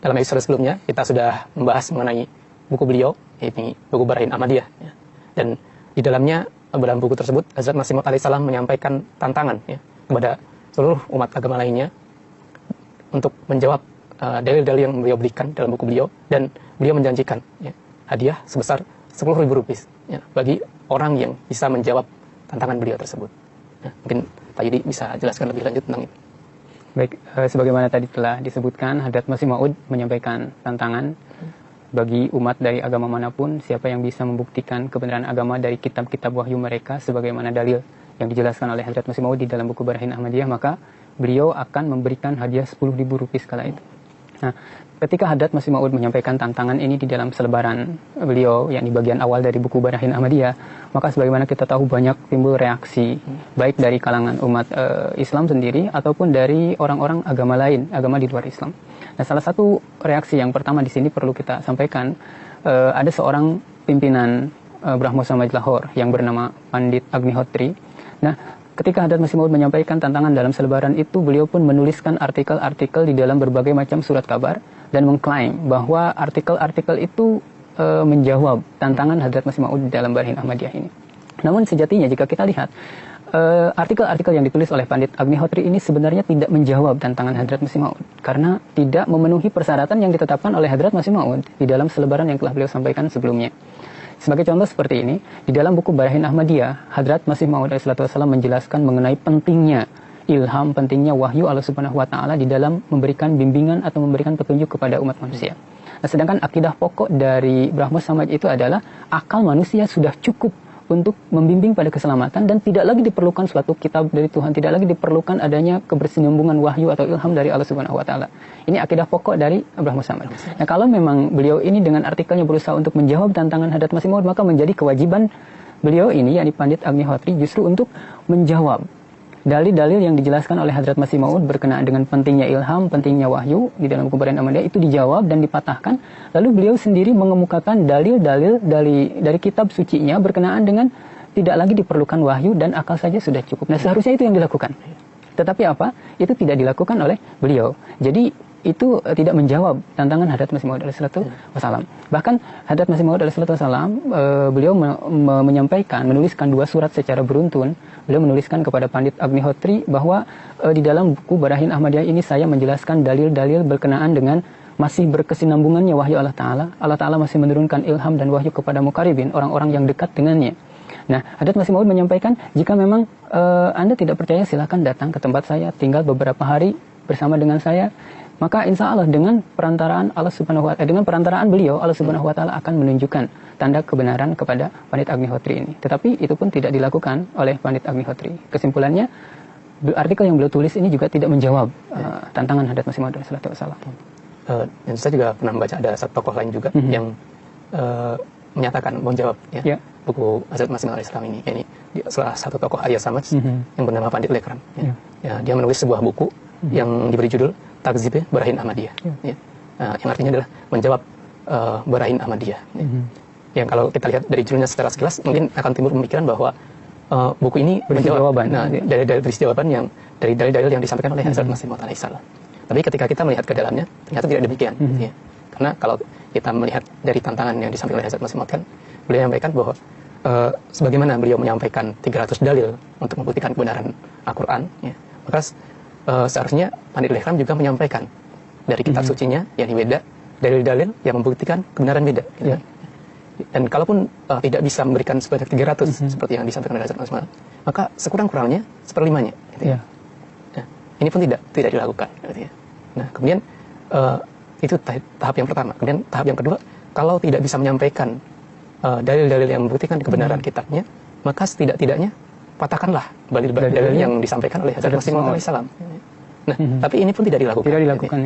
dalam episode sebelumnya kita sudah membahas mengenai buku beliau, ini buku Barahin Ahmadiyah. Ya. Dan di dalamnya, dalam buku tersebut, Hazrat Masih Maud alaihissalam menyampaikan tantangan ya, kepada seluruh umat agama lainnya untuk menjawab dalil-dalil yang beliau berikan dalam buku beliau, dan beliau menjanjikan ya, hadiah sebesar 10.000 rupiah ya, bagi orang yang bisa menjawab tantangan beliau tersebut. Ya, mungkin Pak Yudi bisa jelaskan lebih lanjut tentang itu. Baik, sebagaimana tadi telah disebutkan, Hazrat Masih Maud menyampaikan tantangan bagi umat dari agama manapun, siapa yang bisa membuktikan kebenaran agama dari kitab-kitab wahyu mereka sebagaimana dalil yang dijelaskan oleh Hazrat Masih Maud di dalam buku Barahin Ahmadiyah, maka beliau akan memberikan hadiah 10.000 rupiah sekala itu. Nah, ketika Hazrat Masih Maud menyampaikan tantangan ini di dalam selebaran beliau yang di bagian awal dari buku Barahin Ahmadiyah, maka sebagaimana kita tahu banyak timbul reaksi baik dari kalangan umat Islam sendiri ataupun dari orang-orang agama lain, agama di luar Islam. Nah, salah satu reaksi yang pertama di sini perlu kita sampaikan, ada seorang pimpinan Brahmo Samaj Lahore yang bernama Pandit Agnihotri. Nah, ketika Hazrat Masih Maud menyampaikan tantangan dalam selebaran itu, beliau pun menuliskan artikel-artikel di dalam berbagai macam surat kabar dan mengklaim bahwa artikel-artikel itu menjawab tantangan Hazrat Masih Maud di dalam Barahin Ahmadiyah ini. Namun sejatinya jika kita lihat artikel-artikel yang ditulis oleh Pandit Agnihotri ini sebenarnya tidak menjawab tantangan Hazrat Masih Maud karena tidak memenuhi persyaratan yang ditetapkan oleh Hazrat Masih Maud di dalam selebaran yang telah beliau sampaikan sebelumnya. Sebagai contoh seperti ini, di dalam buku Barahin Ahmadiyah, Hazrat Masih Maud alaihissalam menjelaskan mengenai pentingnya ilham, pentingnya wahyu Allah Subhanahu wa taala di dalam memberikan bimbingan atau memberikan petunjuk kepada umat manusia. Nah, sedangkan akidah pokok dari Brahmo Samaj itu adalah akal manusia sudah cukup untuk membimbing pada keselamatan dan tidak lagi diperlukan suatu kitab dari Tuhan, tidak lagi diperlukan adanya kebersinambungan wahyu atau ilham dari Allah Subhanahu wa taala. Ini akidah pokok dari Brahmo Samaj. Nah, kalau memang beliau ini dengan artikelnya berusaha untuk menjawab tantangan Hazrat Masih Maud, maka menjadi kewajiban beliau ini, yakni Pandit Agnihotri, justru untuk menjawab dalil-dalil yang dijelaskan oleh Hazrat Masih Maud berkenaan dengan pentingnya ilham, pentingnya wahyu di dalam buku Barahin Ahmadiyah itu dijawab dan dipatahkan. Lalu beliau sendiri mengemukakan dalil-dalil dari kitab sucinya berkenaan dengan tidak lagi diperlukan wahyu dan akal saja sudah cukup. Nah, seharusnya itu yang dilakukan. Tetapi apa? Itu tidak dilakukan oleh beliau. Jadi itu tidak menjawab tantangan Hazrat Masih Maud alaihissalam. Bahkan Hazrat Masih Maud alaihissalam beliau menyampaikan, menuliskan 2 surat secara beruntun. Beliau menuliskan kepada Pandit Agnihotri bahwa di dalam buku Barahin Ahmadiyah ini saya menjelaskan dalil-dalil berkenaan dengan masih berkesinambungannya wahyu Allah Ta'ala. Allah Ta'ala masih menurunkan ilham dan wahyu kepada muqarribin, orang-orang yang dekat dengannya. Nah, Hazrat Masih Maud menyampaikan, jika memang Anda tidak percaya, silakan datang ke tempat saya, tinggal beberapa hari bersama dengan saya. Maka insya Allah dengan perantaraan Allah Subhanahu wa taala, dengan perantaraan beliau, Allah Subhanahu wa taala akan menunjukkan tanda kebenaran kepada Pandit Agnihotri ini. Tetapi itu pun tidak dilakukan oleh Pandit Agnihotri. Kesimpulannya, artikel yang beliau tulis ini juga tidak menjawab tantangan Hazrat Masih Maud alaihissalam. Dan saya juga pernah membaca ada satu tokoh lain juga yang menyatakan menjawab buku Hazrat Masih Maud alaihissalam ini. Ini salah satu tokoh Arya Samaj yang bernama Pandit Lekram. Dia menulis sebuah buku yang diberi judul Takzib Barahin Ahmadiyah, yang artinya adalah menjawab Barahin Ahmadiyah. Yang kalau kita lihat dari judulnya secara sekilas, mungkin akan timbul pemikiran bahwa buku ini menjawab dari jawaban yang dari dalil-dalil yang disampaikan oleh Hazrat Masih Maud alaihissalam. Tapi ketika kita melihat ke dalamnya, ternyata tidak demikian. Karena kalau kita melihat dari tantangan yang disampaikan oleh Hazrat Masih Maud, kan beliau menyampaikan bahwa sebagaimana beliau menyampaikan 300 dalil untuk membuktikan kebenaran Al-Quran, maka seharusnya Pandit Lekram juga menyampaikan dari kitab sucinya, yakni Weda, dalil-dalil yang membuktikan kebenaran Weda. Dan kalaupun tidak bisa memberikan sebanyak 300 seperti yang disampaikan oleh Hazrat Masih Maud, maka sekurang-kurangnya 1/5-nya. Nah, ini pun tidak dilakukan. Nah, kemudian itu tahap yang pertama. Kemudian tahap yang kedua, kalau tidak bisa menyampaikan dalil-dalil yang membuktikan kebenaran kitabnya, maka setidak-tidaknya patahkanlah dalil yang disampaikan oleh Hazrat Masih Maud alaihissalam. Nah, tapi ini pun tidak dilakukan. Tidak dilakukan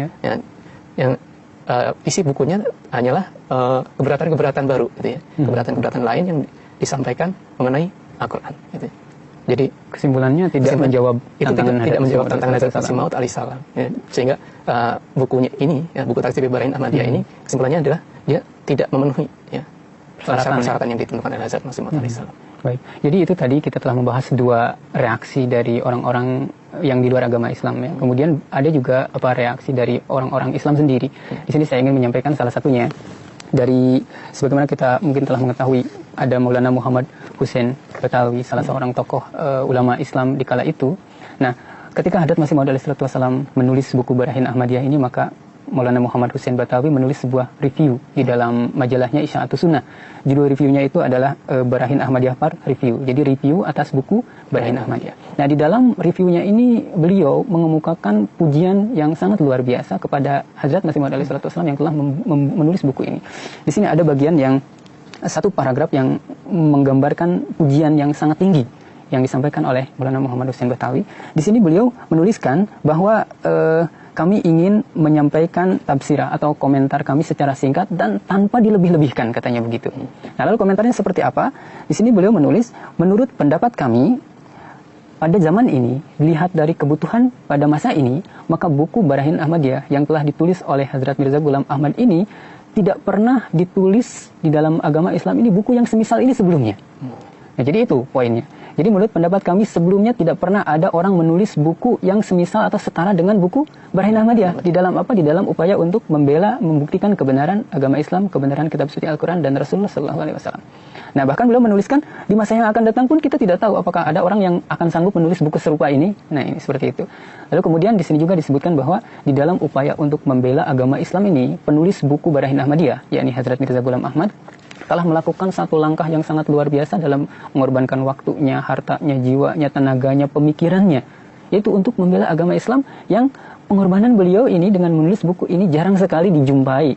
Yang isi bukunya hanyalah keberatan-keberatan baru, keberatan-keberatan lain yang disampaikan mengenai Al-Quran. Jadi kesimpulannya tidak menjawab tantangan Hazrat Masih Maud alaihissalam. Sehingga bukunya ini, buku Takzib Barahin Ahmadiyah ini, kesimpulannya adalah dia tidak memenuhi persyaratan yang ditentukan oleh Hazrat Masih Maud alaihissalam. Baik, jadi itu tadi kita telah membahas 2 reaksi dari orang-orang yang di luar agama Islam ya. Kemudian ada juga reaksi dari orang-orang Islam sendiri. Di sini saya ingin menyampaikan salah satunya dari sebagaimana kita mungkin telah mengetahui ada Maulana Muhammad Hussein Batawi, salah seorang tokoh ulama Islam di kala itu. Nah, ketika Hadrat Masih Maud alaihissalam menulis buku Barahin Ahmadiyah ini, maka Maulana Muhammad Hussein Batawi menulis sebuah review di dalam majalahnya Isya'atus Sunnah. Judul reviewnya itu adalah Barahin Ahmadiyah Part Review. Jadi review atas buku Barahin Ahmadiyah. Nah, di dalam reviewnya ini beliau mengemukakan pujian yang sangat luar biasa kepada Hadrat Masih Maud alaihissalam yang telah menulis buku ini. Di sini ada bagian yang satu paragraf yang menggambarkan pujian yang sangat tinggi yang disampaikan oleh Maulana Muhammad Hussein Batawi. Di sini beliau menuliskan bahwa kami ingin menyampaikan tafsirah atau komentar kami secara singkat dan tanpa dilebih-lebihkan, katanya begitu. Nah, lalu komentarnya seperti apa? Di sini beliau menulis, menurut pendapat kami, pada zaman ini, dilihat dari kebutuhan pada masa ini, maka buku Barahin Ahmadiyah yang telah ditulis oleh Hazrat Mirza Ghulam Ahmad ini tidak pernah ditulis di dalam agama Islam ini buku yang semisal ini sebelumnya. Nah, jadi itu poinnya. Jadi menurut pendapat kami sebelumnya tidak pernah ada orang menulis buku yang semisal atau setara dengan buku Barahin Ahmadiyah. Di dalam apa? Di dalam upaya untuk membela, membuktikan kebenaran agama Islam, kebenaran kitab suci Al-Quran dan Rasulullah SAW. Nah, bahkan beliau menuliskan di masa yang akan datang pun kita tidak tahu apakah ada orang yang akan sanggup menulis buku serupa ini. Nah, ini seperti itu. Lalu kemudian di sini juga disebutkan bahwa di dalam upaya untuk membela agama Islam ini, penulis buku Barahin Ahmadiyah, yakni Hazrat Mirza Ghulam Ahmad, telah melakukan satu langkah yang sangat luar biasa dalam mengorbankan waktunya, hartanya, jiwanya, tenaganya, pemikirannya, yaitu untuk membela agama Islam yang pengorbanan beliau ini dengan menulis buku ini jarang sekali dijumpai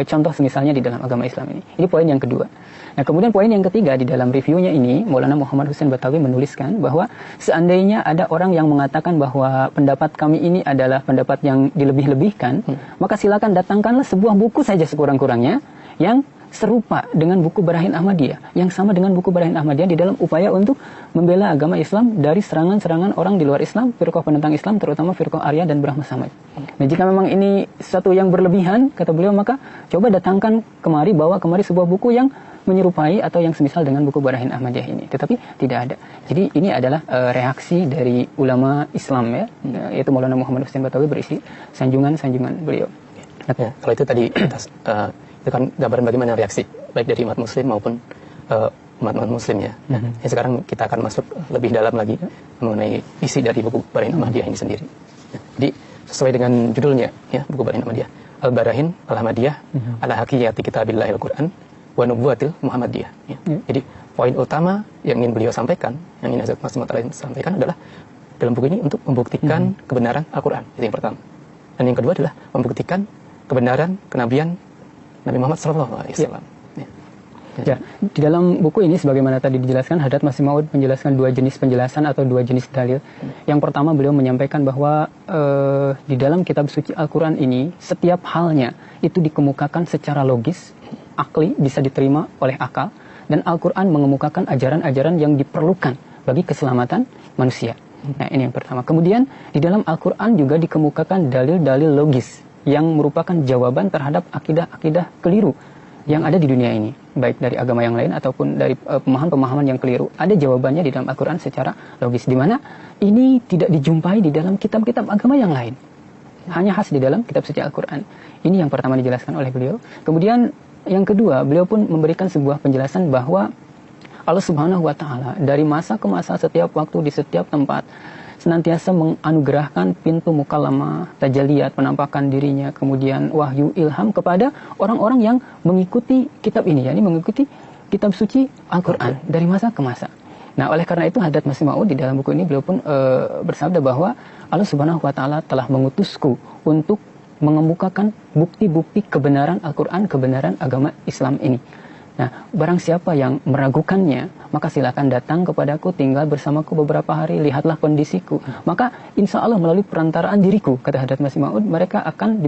contoh semisalnya di dalam agama Islam ini. Ini poin yang kedua. Nah, kemudian poin yang ketiga, di dalam reviewnya ini Maulana Muhammad Hussein Batawi menuliskan bahwa seandainya ada orang yang mengatakan bahwa pendapat kami ini adalah pendapat yang dilebih-lebihkan, maka silakan datangkanlah sebuah buku saja sekurang-kurangnya yang serupa dengan buku Barahin Ahmadiyah, yang sama dengan buku Barahin Ahmadiyah di dalam upaya untuk membela agama Islam dari serangan-serangan orang di luar Islam, firqah penentang Islam, terutama firqah Arya dan Brahma Samaj. Nah, jika memang ini sesuatu yang berlebihan, kata beliau, maka coba datangkan kemari, bawa kemari sebuah buku yang menyerupai atau yang semisal dengan buku Barahin Ahmadiyah ini. Tetapi tidak ada. Jadi ini adalah reaksi dari ulama Islam ya, yaitu Maulana Muhammad Hussein Batawi berisi sanjungan-sanjungan beliau. Ya, kalau itu tadi itu kan gambaran bagaimana reaksi baik dari umat muslim maupun umat muslim ya. Sekarang kita akan masuk lebih dalam lagi mengenai isi dari buku Barahin Ahmadiyah ini sendiri. Jadi sesuai dengan judulnya ya, buku Barahin Ahmadiyah, Al-Barahin Al-Ahmadiyah ala Hakiyati Kitabillahil Quran wa Nubuwatil Muhammadiyah ya. Jadi poin utama yang ingin beliau sampaikan, yang ingin Hazrat Masih Maud sampaikan adalah dalam buku ini untuk membuktikan kebenaran Al-Quran, itu yang pertama. Dan yang kedua adalah membuktikan kebenaran kenabian Nabi Muhammad SAW. Ya, di dalam buku ini sebagaimana tadi dijelaskan, Hadrat Masih Maud menjelaskan dua jenis penjelasan atau dua jenis dalil. Yang pertama beliau menyampaikan bahwa di dalam kitab suci Al-Quran ini setiap halnya itu dikemukakan secara logis, akli, bisa diterima oleh akal, dan Al-Quran mengemukakan ajaran-ajaran yang diperlukan bagi keselamatan manusia. Nah, ini yang pertama. Kemudian di dalam Al-Quran juga dikemukakan dalil-dalil logis yang merupakan jawaban terhadap akidah-akidah keliru yang ada di dunia ini, baik dari agama yang lain ataupun dari pemahaman-pemahaman yang keliru. Ada jawabannya di dalam Al-Quran secara logis, di mana ini tidak dijumpai di dalam kitab-kitab agama yang lain, hanya khas di dalam kitab suci Al-Quran. Ini yang pertama dijelaskan oleh beliau. Kemudian yang kedua, beliau pun memberikan sebuah penjelasan bahwa Allah Subhanahu wa Ta'ala dari masa ke masa, setiap waktu, di setiap tempat, senantiasa menganugerahkan pintu mukalamah, tajaliyat, penampakan dirinya, kemudian wahyu, ilham kepada orang-orang yang mengikuti kitab ini, yakni mengikuti kitab suci Al-Quran dari masa ke masa. Nah, oleh karena itu Hadrat Masih Maud di dalam buku ini beliau pun bersabda bahwa Allah Subhanahu wa Ta'ala telah mengutusku untuk mengemukakan bukti-bukti kebenaran Al-Quran, kebenaran agama Islam ini. Nah, barang siapa yang meragukannya, maka silakan datang kepadaku, tinggal bersamaku beberapa hari, lihatlah kondisiku. Maka insya Allah melalui perantaraan diriku, kata Hadrat Masih Maud, mereka akan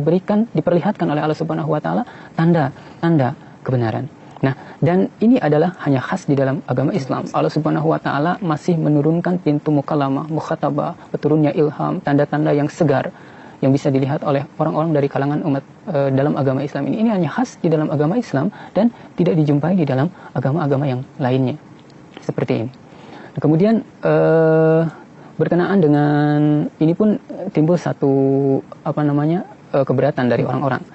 diperlihatkan oleh Allah Subhanahu wa Ta'ala tanda-tanda kebenaran. Nah, dan ini adalah hanya khas di dalam agama Islam. Allah Subhanahu wa Ta'ala masih menurunkan pintu mukalamah, mukhatabah, turunnya ilham, tanda-tanda yang segar yang bisa dilihat oleh orang-orang dari kalangan umat dalam agama Islam ini. Ini hanya khas di dalam agama Islam dan tidak dijumpai di dalam agama-agama yang lainnya. Seperti ini. Nah, kemudian Berkenaan dengan ini pun timbul satu keberatan dari orang-orang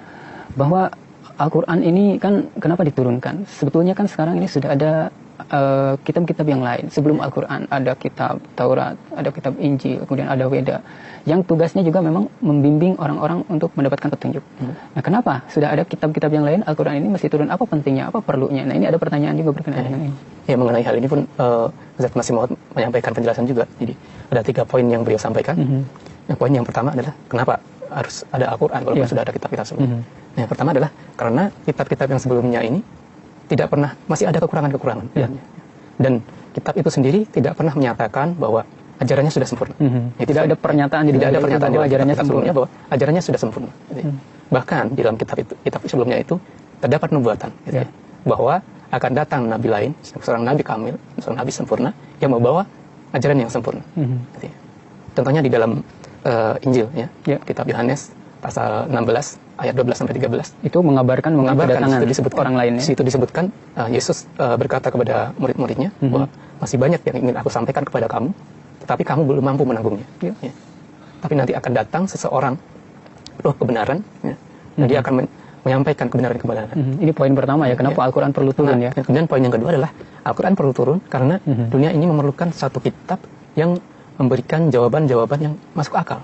bahwa Al-Quran ini kan kenapa diturunkan? Sebetulnya kan sekarang ini sudah ada kitab-kitab yang lain. Sebelum Al-Quran ada kitab Taurat, ada kitab Injil, kemudian ada Weda, yang tugasnya juga memang membimbing orang-orang untuk mendapatkan petunjuk. Nah, kenapa sudah ada kitab-kitab yang lain, Al-Quran ini masih turun? Apa pentingnya? Apa perlunya? Nah, ini ada pertanyaan juga berkenaan dengan ini. Ya, mengenai hal ini pun Ustaz Masih Maud menyampaikan penjelasan juga. Jadi ada 3 poin yang beliau sampaikan. Nah, poin yang pertama adalah kenapa harus ada Al-Quran walaupun sudah ada kitab-kitab sebelumnya. Nah, yang pertama adalah karena kitab-kitab yang sebelumnya ini tidak pernah, masih ada kekurangan-kekurangan. Dan kitab itu sendiri tidak pernah menyatakan bahwa ajarannya sudah sempurna. Tidak ada pernyataan bahwa ajarannya sebelumnya bahwa ajarannya sudah sempurna. Bahkan di dalam kitab sebelumnya itu terdapat nubuatan bahwa akan datang nabi lain, seorang nabi kamil, seorang nabi sempurna yang membawa ajaran yang sempurna. Contohnya di dalam Injil, kitab Yohanes pasal 16 ayat 12 sampai 13 itu mengabarkan kedatangan orang lain. Situ disebutkan Yesus berkata kepada murid-muridnya bahwa masih banyak yang ingin aku sampaikan kepada kamu, tetapi kamu belum mampu menanggungnya. Tapi nanti akan datang seseorang roh kebenaran, dan dia akan menyampaikan kebenaran-kebenaran. Ini poin pertama ya, kenapa Al-Quran perlu turun ya. Kemudian poin yang kedua adalah Al-Quran perlu turun karena dunia ini memerlukan satu kitab yang memberikan jawaban-jawaban yang masuk akal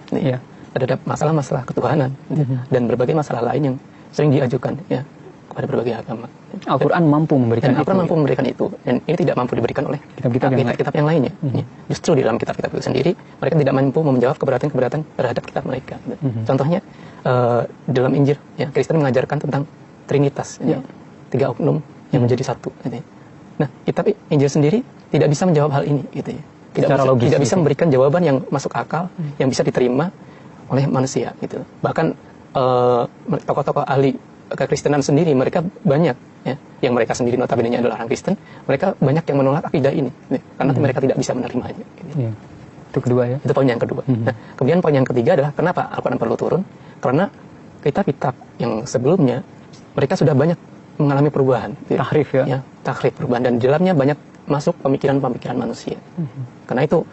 terhadap masalah-masalah ketuhanan dan berbagai masalah lain yang sering diajukan kepada berbagai agama. Al-Quran mampu memberikan itu. Al-Quran mampu memberikan itu, dan ini tidak mampu diberikan oleh kitab-kitab yang lainnya. Justru di dalam kitab-kitab itu sendiri mereka tidak mampu menjawab keberatan-keberatan terhadap kitab mereka. Contohnya dalam Injil, Kristen mengajarkan tentang Trinitas, 3 oknum yang menjadi satu. Nah, kitab Injil sendiri tidak bisa menjawab hal ini, tidak bisa memberikan jawaban yang masuk akal, yang bisa diterima oleh manusia, Bahkan tokoh-tokoh ahli kekristenan sendiri, mereka banyak, yang mereka sendiri notabene adalah orang Kristen, mereka banyak yang menolak akidah ini, karena mereka tidak bisa menerimanya. Itu kedua ya. Itu poin yang kedua. Nah, kemudian poin yang ketiga adalah kenapa Al-Quran perlu turun? Karena kitab-kitab yang sebelumnya mereka sudah banyak mengalami perubahan, tahrif tahrif, perubahan, dan di dalamnya banyak masuk pemikiran-pemikiran manusia. Karena itu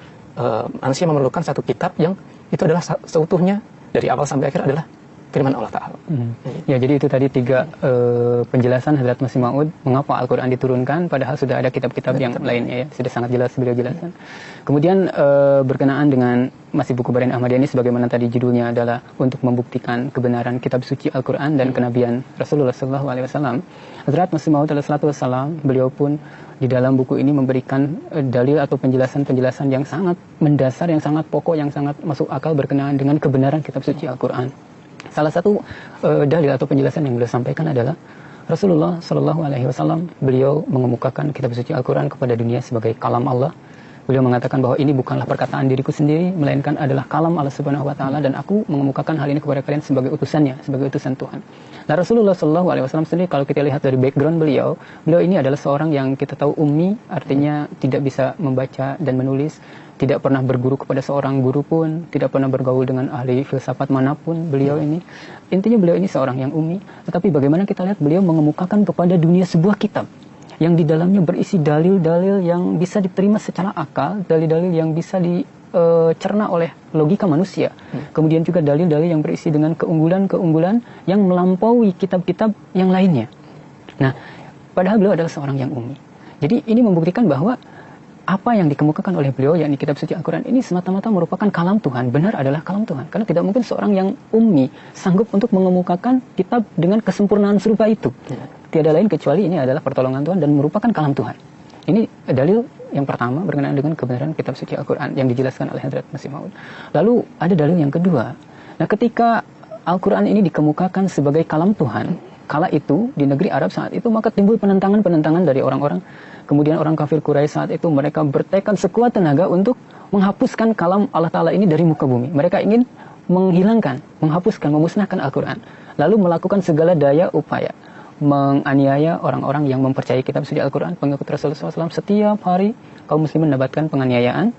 manusia memerlukan satu kitab yang itu adalah seutuhnya dari awal sampai akhir adalah firman Allah Ta'ala. Ya, jadi itu tadi 3 penjelasan Hadrat Masih Maud mengapa Al-Quran diturunkan padahal sudah ada kitab-kitab yang lainnya, sudah sangat jelas beliau jelaskan. Kemudian berkenaan dengan masih buku Barain Ahmadiyah ini, sebagaimana tadi judulnya adalah untuk membuktikan kebenaran kitab suci Al-Quran dan kenabian Rasulullah SAW. Hadrat Masih Maud Wasallam, beliau pun di dalam buku ini memberikan dalil atau penjelasan-penjelasan yang sangat mendasar, yang sangat pokok, yang sangat masuk akal berkenaan dengan kebenaran kitab suci Al-Quran. Salah satu dalil atau penjelasan yang beliau sampaikan adalah Rasulullah SAW, beliau mengemukakan kitab suci Al-Quran kepada dunia sebagai kalam Allah. Beliau mengatakan bahwa ini bukanlah perkataan diriku sendiri, melainkan adalah kalam Allah Subhanahu wa Ta'ala, dan aku mengemukakan hal ini kepada kalian sebagai utusannya, sebagai utusan Tuhan. Nah, Rasulullah SAW sendiri, kalau kita lihat dari background beliau ini adalah seorang yang kita tahu ummi, artinya tidak bisa membaca dan menulis, tidak pernah berguru kepada seorang guru pun, tidak pernah bergaul dengan ahli filsafat manapun. Beliau ini, intinya beliau ini seorang yang ummi, tetapi bagaimana kita lihat beliau mengemukakan kepada dunia sebuah kitab yang di dalamnya berisi dalil-dalil yang bisa diterima secara akal, dalil-dalil yang bisa dicerna oleh logika manusia. Kemudian juga dalil-dalil yang berisi dengan keunggulan-keunggulan yang melampaui kitab-kitab yang lainnya. Nah, padahal beliau adalah seorang yang ummi. Jadi ini membuktikan bahwa apa yang dikemukakan oleh beliau, yakni kitab suci Al-Quran ini semata-mata merupakan kalam Tuhan, benar adalah kalam Tuhan. Karena tidak mungkin seorang yang ummi sanggup untuk mengemukakan kitab dengan kesempurnaan serupa itu. Tiada lain kecuali ini adalah pertolongan Tuhan dan merupakan kalam Tuhan. Ini dalil yang pertama berkenaan dengan kebenaran kitab suci Al-Quran yang dijelaskan oleh Hadrat Masih Maud. Lalu ada dalil yang kedua. Nah, ketika Al-Quran ini dikemukakan sebagai kalam Tuhan, kala itu di negeri Arab saat itu, maka timbul penentangan-penentangan dari orang-orang. Kemudian orang kafir Quraisy saat itu mereka bertekad sekuat tenaga untuk menghapuskan kalam Allah Ta'ala ini dari muka bumi. Mereka ingin menghilangkan, menghapuskan, memusnahkan Al-Quran. Lalu melakukan segala daya upaya menganiaya orang-orang yang mempercayai kitab suci Al-Quran, pengikut Rasulullah SAW. Setiap hari kaum muslimin mendapatkan penganiayaan.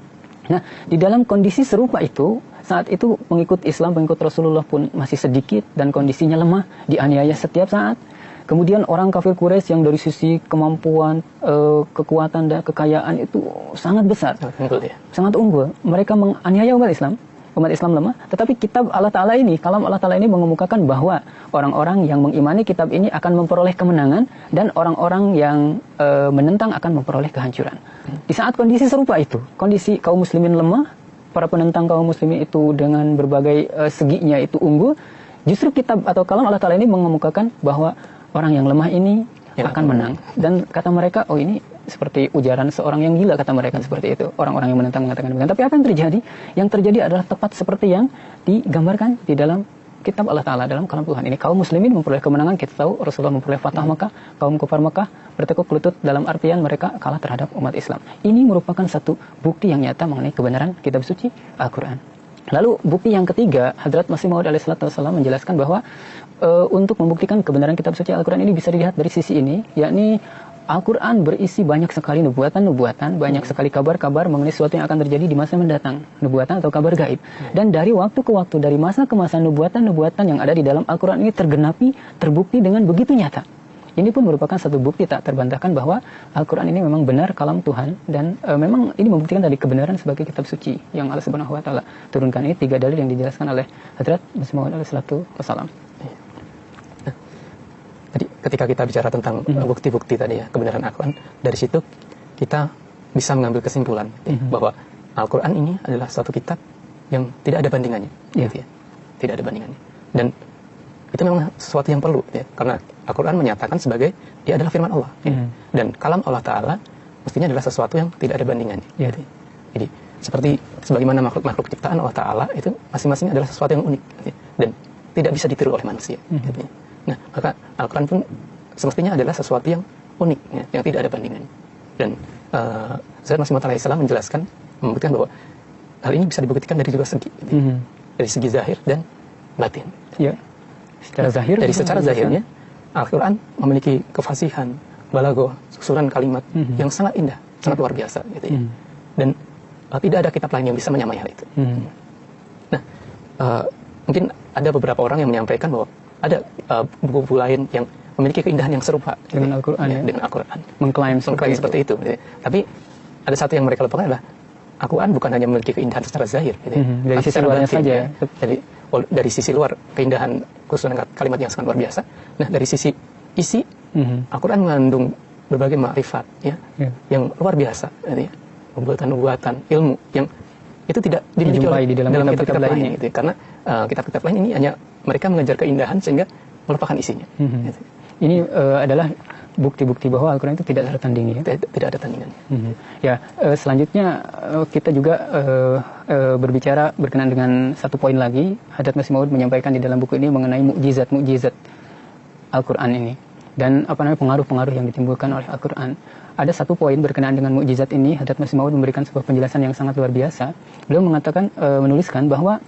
Nah, di dalam kondisi serupa itu, saat itu pengikut Islam, pengikut Rasulullah pun masih sedikit dan kondisinya lemah, dianiaya setiap saat. Kemudian orang kafir Quraisy yang dari sisi kemampuan, kekuatan dan kekayaan itu sangat besar, sangat unggul. Mereka menganiaya umat Islam lemah. Tetapi kitab Allah Ta'ala ini, kalam Allah Ta'ala ini mengemukakan bahwa orang-orang yang mengimani kitab ini akan memperoleh kemenangan dan orang-orang yang menentang akan memperoleh kehancuran. Di saat kondisi serupa itu, kondisi kaum muslimin lemah, para penentang kaum muslimin itu dengan berbagai seginya itu unggul, justru kitab atau kalam Allah Ta'ala ini mengemukakan bahwa orang yang lemah ini akan menang. Dan kata mereka, oh ini seperti ujaran seorang yang gila, kata mereka seperti itu. Orang-orang yang menentang mengatakan demikian. Tapi apa yang terjadi? Yang terjadi adalah tepat seperti yang digambarkan di dalam kitab Allah Ta'ala, dalam kalam Tuhan ini. Kaum muslimin memperoleh kemenangan, kita tahu Rasulullah memperoleh Fatah Makkah, kaum kufar Makkah bertekuk lutut dalam artian mereka kalah terhadap umat Islam. Ini merupakan satu bukti yang nyata mengenai kebenaran kitab suci Al-Quran. Lalu bukti yang ketiga, Hadrat Masih Maud alaihissalam menjelaskan bahwa untuk membuktikan kebenaran kitab suci Al-Quran ini bisa dilihat dari sisi ini, yakni Al-Quran berisi banyak sekali nubuatan-nubuatan, banyak sekali kabar-kabar mengenai sesuatu yang akan terjadi di masa mendatang, nubuatan atau kabar gaib. Dan dari waktu ke waktu, dari masa ke masa, nubuatan-nubuatan yang ada di dalam Al-Quran ini tergenapi, terbukti dengan begitu nyata. Ini pun merupakan satu bukti tak terbantahkan bahwa Al-Quran ini memang benar kalam Tuhan, dan memang ini membuktikan dari kebenaran sebagai kitab suci yang Allah Subhanahu wa Ta'ala turunkan. Ini 3 dalil yang dijelaskan oleh Hadrat Masih Maud alaihissalam. Jadi ketika kita bicara tentang bukti-bukti tadi ya, kebenaran Al-Quran, dari situ kita bisa mengambil kesimpulan bahwa Al-Quran ini adalah suatu kitab yang tidak ada bandingannya, gitu ya. Tidak ada bandingannya. Dan itu memang sesuatu yang perlu ya, karena Al-Quran menyatakan sebagai dia adalah firman Allah. Dan kalam Allah Ta'ala mestinya adalah sesuatu yang tidak ada bandingannya. Gitu. Jadi seperti sebagaimana makhluk-makhluk ciptaan Allah Ta'ala itu masing-masing adalah sesuatu yang unik gitu, dan tidak bisa ditiru oleh manusia. Gitu. Nah, maka Al-Quran pun semestinya adalah sesuatu yang unik, ya, yang tidak ada bandingannya. Dan Hadrat Masih Maud alaihissalam menjelaskan, membuktikan bahwa hal ini bisa dibuktikan dari dua segi, gitu. Dari segi zahir dan batin. Ya. Secara zahir, dari secara zahirnya, Al-Quran memiliki kefasihan, balaghah, susunan kalimat yang sangat indah, sangat luar biasa, gitu ya. Dan tidak ada kitab lain yang bisa menyamai hal itu. Nah, mungkin ada beberapa orang yang menyampaikan bahwa ada buku-buku lain yang memiliki keindahan yang serupa dengan Al-Quran, ya, dengan Al-Quran, mengklaim seperti itu. Gitu. Tapi ada satu yang mereka lupakan adalah Al-Quran bukan hanya memiliki keindahan secara zahir, gitu. Dari sisi luarnya saja. Ya. Jadi dari sisi luar keindahan khususnya kalimat yang sangat luar biasa. Nah, dari sisi isi Al-Quran mengandung berbagai makrifat ya, yang luar biasa, gitu ya. Nubuatan-nubuatan, ilmu yang itu tidak dimiliki oleh di dalam kitab-kitab lainnya, gitu. Karena kitab-kitab lain ini hanya mereka mengejar keindahan sehingga melupakan isinya. Gitu. Ini adalah bukti-bukti bahwa Al-Quran itu tidak tertandingi. Ya? Tidak ada tandingannya. Ya, selanjutnya kita juga berbicara berkenaan dengan satu poin lagi. Hadrat Masih Maud menyampaikan di dalam buku ini mengenai mukjizat Al-Quran ini dan pengaruh-pengaruh yang ditimbulkan oleh Al-Quran. Ada satu poin berkenaan dengan mukjizat ini. Hadrat Masih Maud memberikan sebuah penjelasan yang sangat luar biasa. Beliau mengatakan, menuliskan bahwa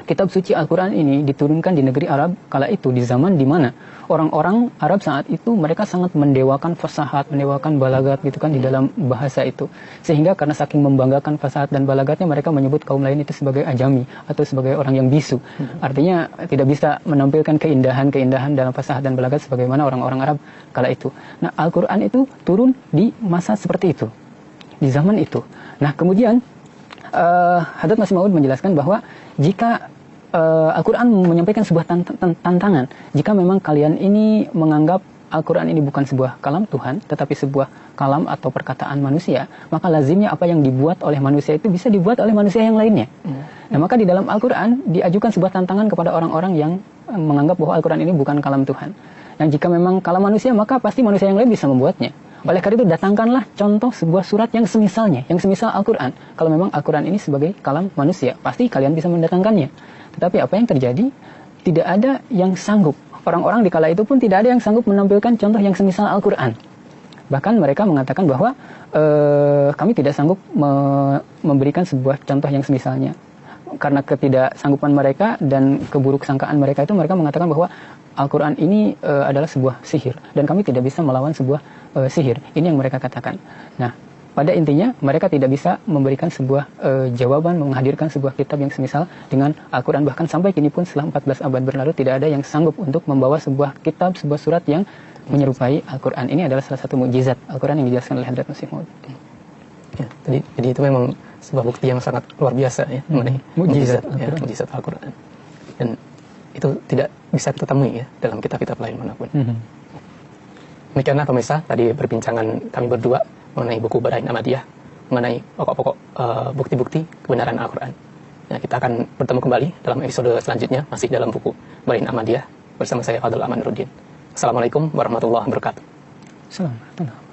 kitab suci Al-Quran ini diturunkan di negeri Arab kala itu, di zaman di mana orang-orang Arab saat itu mereka sangat mendewakan fasahat, mendewakan balagat gitu kan di dalam bahasa itu. Sehingga karena saking membanggakan fasahat dan balagatnya, mereka menyebut kaum lain itu sebagai ajami atau sebagai orang yang bisu. Artinya tidak bisa menampilkan keindahan-keindahan dalam fasahat dan balagat sebagaimana orang-orang Arab kala itu. Nah, Al-Quran itu turun di masa seperti itu, di zaman itu. Nah, kemudian Hadrat Masih Maud menjelaskan bahwa jika Al-Quran menyampaikan sebuah tantangan, jika memang kalian ini menganggap Al-Quran ini bukan sebuah kalam Tuhan, tetapi sebuah kalam atau perkataan manusia, maka lazimnya apa yang dibuat oleh manusia itu bisa dibuat oleh manusia yang lainnya. Nah, maka di dalam Al-Quran diajukan sebuah tantangan kepada orang-orang yang menganggap bahwa Al-Quran ini bukan kalam Tuhan. Dan jika memang kalam manusia, maka pasti manusia yang lain bisa membuatnya. Oleh karena itu, datangkanlah contoh sebuah surat yang semisalnya, yang semisal Al-Quran. Kalau memang Al-Quran ini sebagai kalam manusia, pasti kalian bisa mendatangkannya. Tetapi apa yang terjadi? Tidak ada yang sanggup. Orang-orang di kala itu pun tidak ada yang sanggup menampilkan contoh yang semisal Al-Quran. Bahkan mereka mengatakan bahwa kami tidak sanggup memberikan sebuah contoh yang semisalnya. Karena ketidaksanggupan mereka dan keburuk sangkaan mereka itu, mereka mengatakan bahwa Al-Quran ini adalah sebuah sihir. Dan kami tidak bisa melawan sebuah sihir. Ini yang mereka katakan. Nah, pada intinya mereka tidak bisa memberikan sebuah jawaban, menghadirkan sebuah kitab yang semisal dengan Al-Quran. Bahkan sampai kini pun setelah 14 abad berlalu tidak ada yang sanggup untuk membawa sebuah kitab, sebuah surat yang menyerupai Al-Quran. Ini adalah salah satu mukjizat Al-Quran yang dijelaskan oleh Hadrat Masih Maud. Ya, jadi itu memang sebuah bukti yang sangat luar biasa ya mengenai mukjizat Al-Quran. Dan itu tidak bisa kita temui ya dalam kitab-kitab lain manapun. Demikianlah pemirsa, tadi perbincangan kami berdua mengenai buku Barahin Ahmadiyah, mengenai pokok-pokok bukti-bukti kebenaran Al-Quran. Ya, kita akan bertemu kembali dalam episode selanjutnya, masih dalam buku Barahin Ahmadiyah, bersama saya Fadl Aman Nurdin. Assalamualaikum warahmatullahi wabarakatuh. Assalamualaikum.